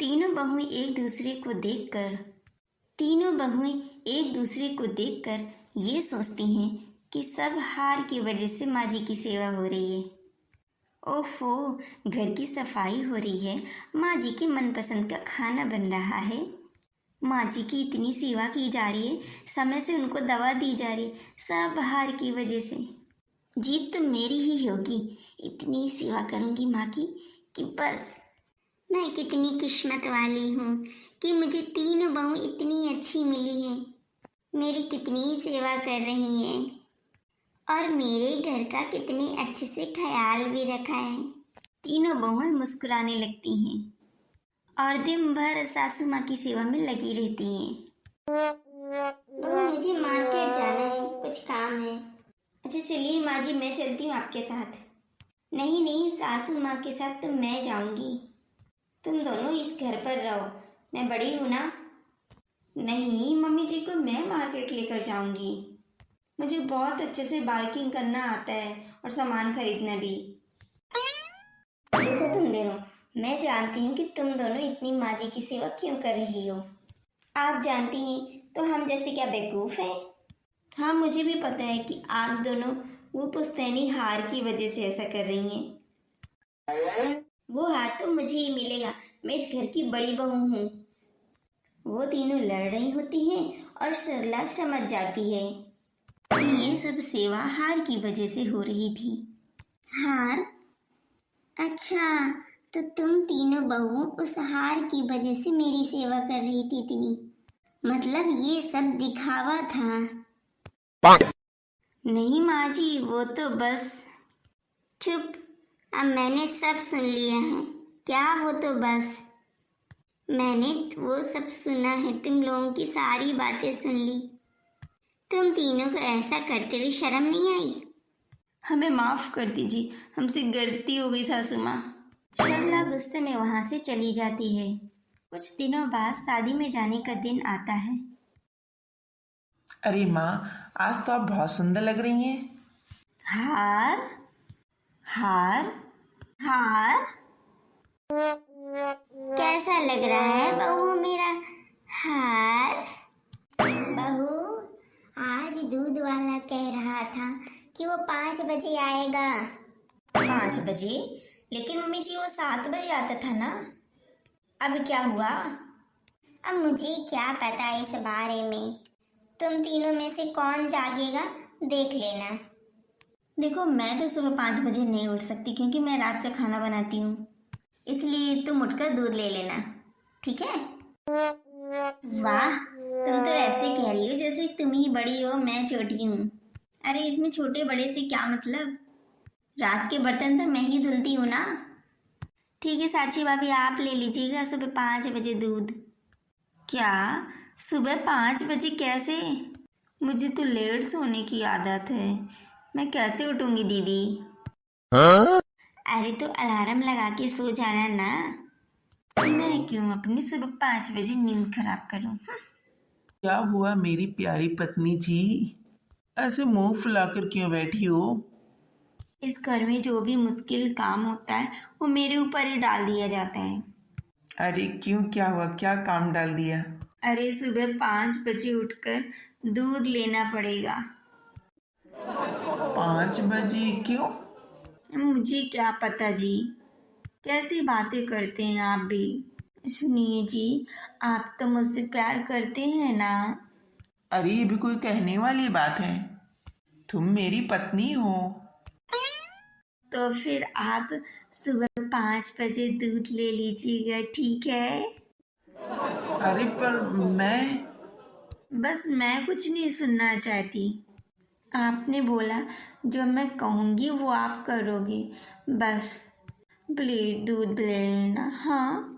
तीनों बहुएं एक दूसरे को देखकर ये सोचती हैं कि सब हार की वजह से माँ जी की सेवा हो रही है। ओफो, घर की सफाई हो रही है, माँ जी के मनपसंद का खाना बन रहा है, माँ जी की इतनी सेवा की जा रही है, समय से उनको दवा दी जा रही है, सब हार की वजह से। जीत तो मेरी ही होगी, इतनी सेवा करूँगी माँ की कि बस। मैं कितनी किस्मत वाली हूँ कि मुझे तीनों बहू इतनी अच्छी मिली हैं, मेरी कितनी सेवा कर रही हैं और मेरे घर का कितने अच्छे से ख्याल भी रखा है। तीनों बहुएं मुस्कुराने लगती हैं और दिन भर सासू माँ की सेवा में लगी रहती हैं। बहू, मुझे मार्केट जाना है, कुछ काम है। अच्छा चलिए माँ जी, मैं चलती हूँ आपके साथ। नहीं नहीं सासू माँ के साथ तो मैं जाऊंगी, तुम दोनों इस घर पर रहो, मैं बड़ी हूँ ना। नहीं मम्मी जी को मैं मार्केट लेकर जाऊंगी, मुझे बहुत अच्छे से बार्गेनिंग करना आता है और सामान खरीदना भी। देखो तुम दोनों, मैं जानती हूँ कि तुम दोनों इतनी माँ जी की सेवा क्यों कर रही हो। आप जानती हैं तो हम जैसे क्या बेवकूफ़ हैं? हाँ, मुझे भी पता है कि आप दोनों वो पुश्तैनी हार की वजह से ऐसा कर रही हैं। वो हार तो मुझे ही मिलेगा, मैं इस घर की बड़ी बहू हूँ। वो तीनों लड़ रही होती हैं और सरला समझ जाती है कि ये सब सेवा हार की वजह से हो रही थी। हार? अच्छा, तो तुम तीनों बहू उस हार की वजह से मेरी सेवा कर रही थी इतनी, मतलब ये सब दिखावा था। नहीं माँ जी, वो तो बस। चुप, अब मैंने सब सुन लिया है। क्या वो तो बस? मैंने वो सब सुना है, तुम लोगों की सारी बातें सुन ली। तुम तीनों को ऐसा करते हुए शर्म नहीं आई? हमें माफ कर दीजिए, हमसे गलती हो गई सासू माँ। शर्ला गुस्से में वहाँ से चली जाती है। कुछ दिनों बाद शादी में जाने का दिन आता है। अरे माँ, आज तो आप बहुत सुंदर लग रही हैं। हार हार हार, कैसा लग रहा है बहू मेरा हार? बहू, आज दूध वाला कह रहा था कि वो 5 बजे आएगा। 5 बजे? लेकिन मम्मी जी वो 7 बजे आता था ना, अब क्या हुआ? अब मुझे क्या पता इस बारे में, तुम तीनों में से कौन जागेगा देख लेना। देखो, मैं तो सुबह 5 बजे नहीं उठ सकती क्योंकि मैं रात का खाना बनाती हूँ, इसलिए तुम उठकर दूध ले लेना, ठीक है? वाह, तुम तो ऐसे कह रही हो जैसे तुम ही बड़ी हो मैं छोटी हूँ। अरे इसमें छोटे बड़े से क्या मतलब, रात के बर्तन तो मैं ही धुलती हूँ ना। ठीक है साची भाभी, आप ले लीजिएगा सुबह 5 बजे दूध। क्या सुबह 5 बजे कैसे? मुझे तो लेट सोने की आदत है, मैं कैसे उठूंगी दीदी? हाँ? अरे तो अलार्म लगा के सो जाना ना, मैं क्यों अपनी सुबह 5 बजे नींद खराब करूं? क्या हुआ मेरी प्यारी पत्नी जी, ऐसे मुंह फुलाकर क्यों बैठी हो? इस घर में जो भी मुश्किल काम होता है वो मेरे ऊपर ही डाल दिया जाता है। अरे क्यों, क्या हुआ, क्या काम डाल दिया? अरे सुबह 5 बजे उठकर दूध लेना पड़ेगा। 5 बजे क्यों? मुझे क्या पता जी, कैसी बातें करते हैं आप भी। सुनिए जी, आप तो मुझसे प्यार करते हैं ना? अरे ये भी कोई कहने वाली बात है, तुम मेरी पत्नी हो। तो फिर आप सुबह 5 बजे दूध ले लीजिएगा, ठीक है? अरे पर मैं। बस मैं कुछ नहीं सुनना चाहती, आपने बोला जो मैं कहूँगी वो आप करोगे, बस प्लीज दूध ले लेना। हाँ